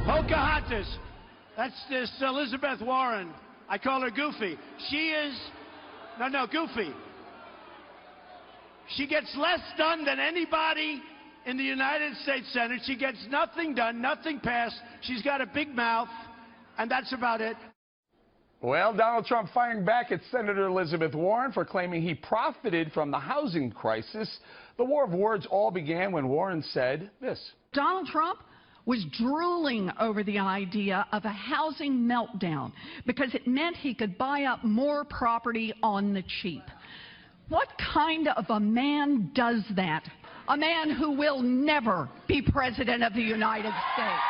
Pocahontas. That's this Elizabeth Warren. I call her Goofy. She is, no, Goofy. She gets less done than anybody in the United States Senate. She gets nothing done, nothing passed. She's got a big mouth, and that's about it. Well, Donald Trump firing back at Senator Elizabeth Warren for claiming he profited from the housing crisis. The war of words all began when Warren said this. Donald Trump was drooling over the idea of a housing meltdown because it meant he could buy up more property on the cheap. What kind of a man does that? A man who will never be president of the United States.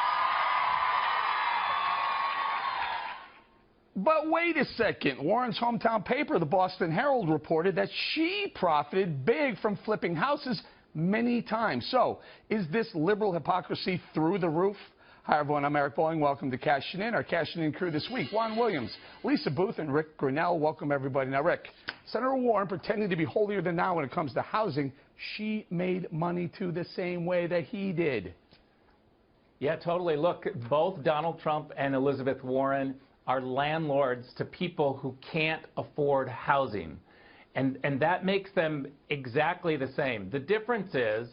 But wait a second. Warren's hometown paper, the Boston Herald, reported that she profited big from flipping houses many times. So, is this liberal hypocrisy through the roof? Hi, everyone. I'm Eric Bolling. Welcome to Cashing In. Our Cashing In crew this week: Juan Williams, Lisa Booth, and Rick Grinnell. Welcome, everybody. Now, Rick, Senator Warren pretending to be holier than thou when it comes to housing. She made money, too, the same way that he did. Yeah, totally. Look, both Donald Trump and Elizabeth Warren are landlords to people who can't afford housing. And that makes them exactly the same. The difference is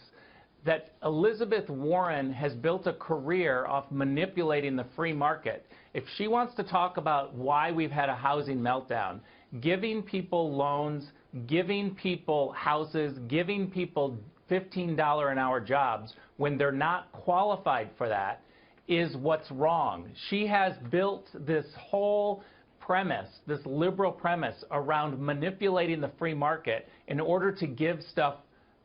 that Elizabeth Warren has built a career off manipulating the free market. If she wants to talk about why we've had a housing meltdown, giving people loans, giving people houses, giving people $15 an hour jobs when they're not qualified for that is what's wrong. She has built this whole premise, this liberal premise around manipulating the free market in order to give stuff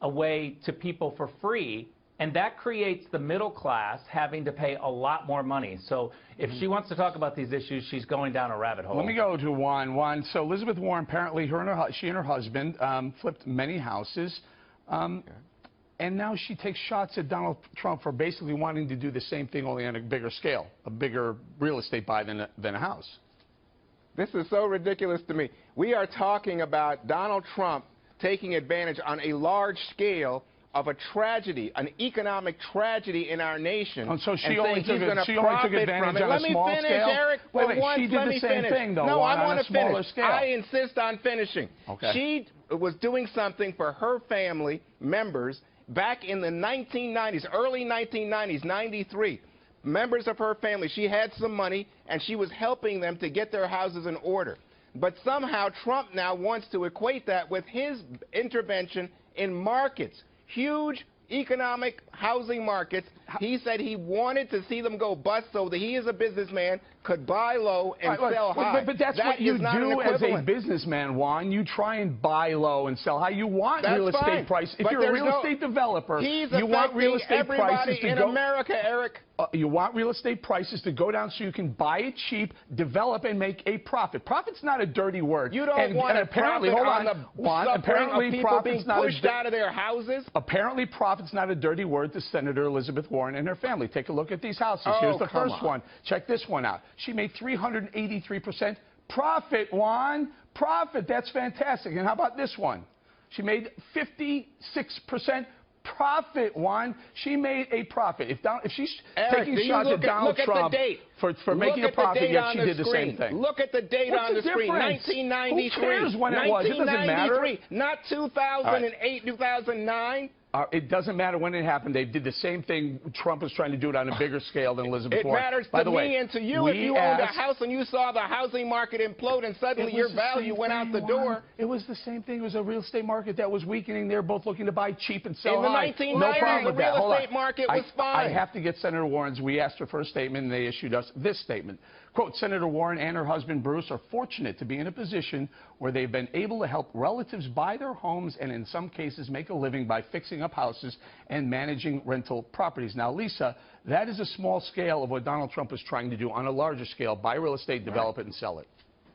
away to people for free, and that creates the middle class having to pay a lot more money. So if she wants to talk about these issues, she's going down a rabbit hole. Let me go to Juan. So Elizabeth Warren, apparently she and her husband flipped many houses. And now she takes shots at Donald Trump for basically wanting to do the same thing, only on a bigger scale, a bigger real estate buy than a house. This is so ridiculous to me. We are talking about Donald Trump taking advantage on a large scale of a tragedy, an economic tragedy in our nation. Oh, so she only took advantage on a small scale? Eric, wait, she did the same thing, though. No, I want to finish. Scale. I insist on finishing. Okay. She was doing something for her family members back in the 1990s, early 1990s, 93. Members of her family, she had some money, and she was helping them to get their houses in order. But somehow Trump now wants to equate that with his intervention in markets, huge economic housing markets. He said he wanted to see them go bust so that he, as a businessman, could buy low and sell high. But that's what you do as a businessman, Juan. You try and buy low and sell high. You want real estate prices. If you're a real estate developer, you want real estate prices to go. in America, Eric. You want real estate prices to go down so you can buy it cheap, develop, and make a profit. Profit's not a dirty word. You don't want to profit on the suffering of people being pushed out of their houses? Apparently, profit's not a dirty word to Senator Elizabeth Warren and her family. Take a look at these houses. Here's the first one. Check this one out. She made 383% profit, Juan. Profit. That's fantastic. And how about this one? She made 56% profit, Juan. She made a profit. If she's taking shots at Donald Trump for making a profit, yet she did the same thing. Look at the date on the screen. 1993. Who cares when it was? It doesn't matter. Not 2008, 2009. It doesn't matter when it happened. They did the same thing. Trump was trying to do it on a bigger scale than Elizabeth Warren. It matters to me and to you if you owned a house and you saw the housing market implode and suddenly your value went out the door. It was the same thing. It was a real estate market that was weakening. They were both looking to buy cheap and sell high. In the 1990s, the real estate market was fine. I have to get Senator Warren's. We asked her for a statement, and they issued us this statement. Quote, Senator Warren and her husband Bruce are fortunate to be in a position where they've been able to help relatives buy their homes and in some cases make a living by fixing up houses and managing rental properties. Now, Lisa, that is a small scale of what Donald Trump is trying to do. On a larger scale, buy real estate, develop it, and sell it.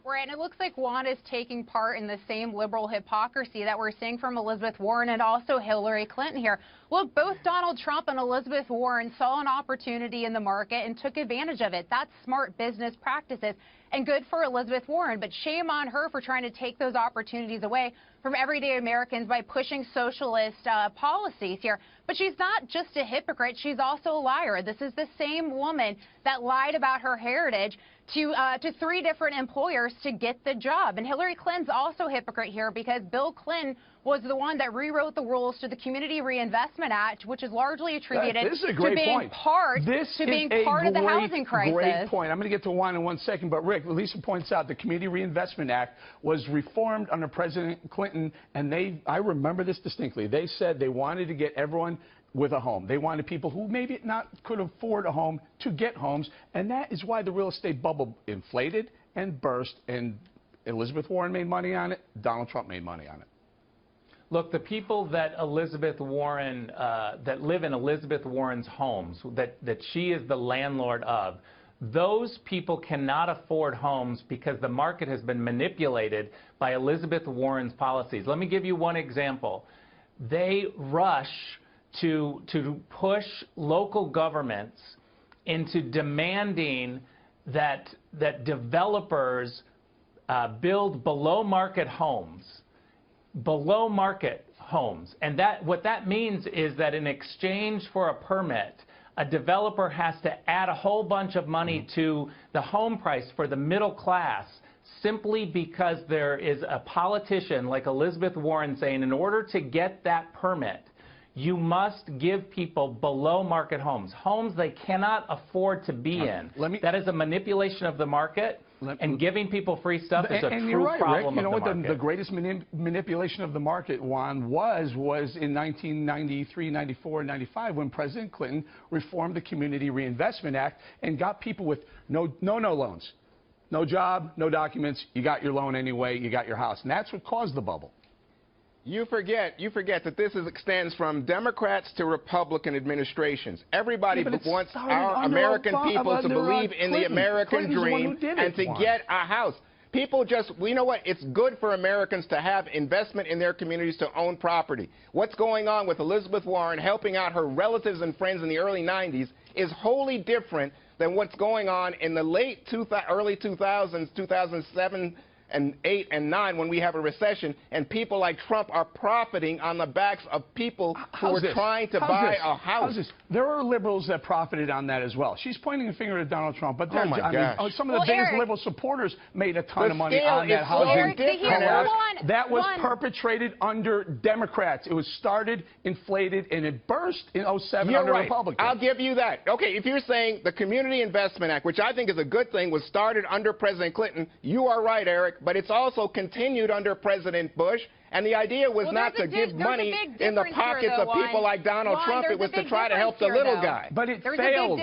Right, and it looks like Juan is taking part in the same liberal hypocrisy that we're seeing from Elizabeth Warren and also Hillary Clinton here. Look, both Donald Trump and Elizabeth Warren saw an opportunity in the market and took advantage of it. That's smart business practices and good for Elizabeth Warren, but shame on her for trying to take those opportunities away from everyday Americans by pushing socialist policies here. But she's not just a hypocrite. She's also a liar. This is the same woman that lied about her heritage to 3 different employers to get the job. And Hillary Clinton's also a hypocrite here because Bill Clinton was the one that rewrote the rules to the Community Reinvestment Act, which is largely attributed to being part of the housing crisis. Great point. I'm going to get to Juan in 1 second, but Rick, Lisa points out the Community Reinvestment Act was reformed under President Clinton, and I remember this distinctly. They said they wanted to get everyone with a home. They wanted people who maybe not could afford a home to get homes, and that is why the real estate bubble inflated and burst, and Elizabeth Warren made money on it, Donald Trump made money on it. Look, the people that Elizabeth Warren, that live in Elizabeth Warren's homes, that she is the landlord of, those people cannot afford homes because the market has been manipulated by Elizabeth Warren's policies. Let me give you one example. They rush to push local governments into demanding that developers build below market homes. And what that means is that in exchange for a permit, a developer has to add a whole bunch of money to the home price for the middle class simply because there is a politician like Elizabeth Warren saying in order to get that permit, you must give people below market homes they cannot afford to be in. That is a manipulation of the market. And giving people free stuff is a true problem. Rick, you know what the greatest manipulation of the market, Juan, was in 1993, 94, 95 when President Clinton reformed the Community Reinvestment Act and got people with no loans, no job, no documents. You got your loan anyway. You got your house, and that's what caused the bubble. You forget that this extends from Democrats to Republican administrations. Everybody wants our American people to believe in the American dream and to get a house. People you know what? It's good for Americans to have investment in their communities to own property. What's going on with Elizabeth Warren helping out her relatives and friends in the early 90s is wholly different than what's going on in the early 2000s, 2007, and 8 and 9 when we have a recession and people like Trump are profiting on the backs of people who are trying to buy a house. There are liberals that profited on that as well. She's pointing a finger at Donald Trump, but some of the biggest liberal supporters made a ton of money on that housing collapse. That was perpetrated under Democrats. It was started, inflated, and it burst in 07 under Republicans. I'll give you that. Okay, if you're saying the Community Investment Act, which I think is a good thing, was started under President Clinton, you are right, Eric. But it's also continued under President Bush. And the idea was not to give money in the pockets of people like Donald Trump. It was to try to help the little guy. But it failed.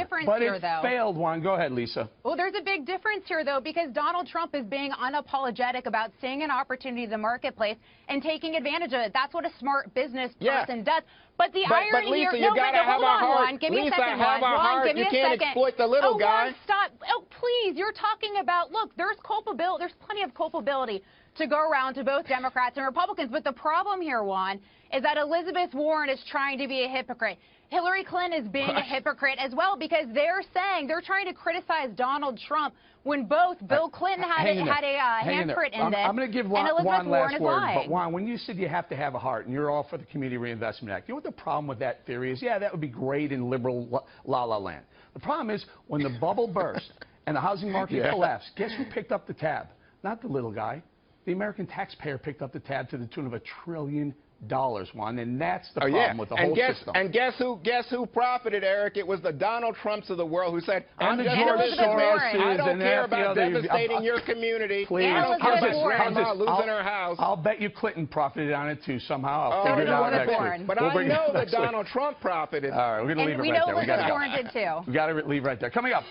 Failed, Juan. Go ahead, Lisa. Well, there's a big difference here, though, because Donald Trump is being unapologetic about seeing an opportunity in the marketplace and taking advantage of it. That's what a smart business person does. But the irony Lisa, here, you gotta have a heart. Give me a second, have a heart. You can't exploit the little guy. Juan, stop. Oh, please. You're talking about, look, there's culpability. There's plenty of culpability to go around to both Democrats and Republicans. But the problem here, Juan, is that Elizabeth Warren is trying to be a hypocrite. Hillary Clinton is being a hypocrite as well because they're saying—they're trying to criticize Donald Trump when both Bill Clinton had a handprint in this. I'm going to give Juan last word. But Juan, when you said you have to have a heart and you're all for the Community Reinvestment Act, you know what the problem with that theory is? Yeah, that would be great in liberal la-la land. The problem is when the bubble burst and the housing market collapsed, guess who picked up the tab? Not the little guy. The American taxpayer picked up the tab to the tune of $1 trillion, Juan, and that's the problem with the whole system. And guess who profited, Eric? It was the Donald Trumps of the world who said, I'm just George Soros. I don't care about devastating your community. Please. I don't care about grandma losing her house. I'll bet you Clinton profited on it, too, somehow. I'll figure it out next week. But I know that Donald Trump profited. All right, we're going to leave it right there. We know Elizabeth Warren did, too. We've got to leave right there. Coming up.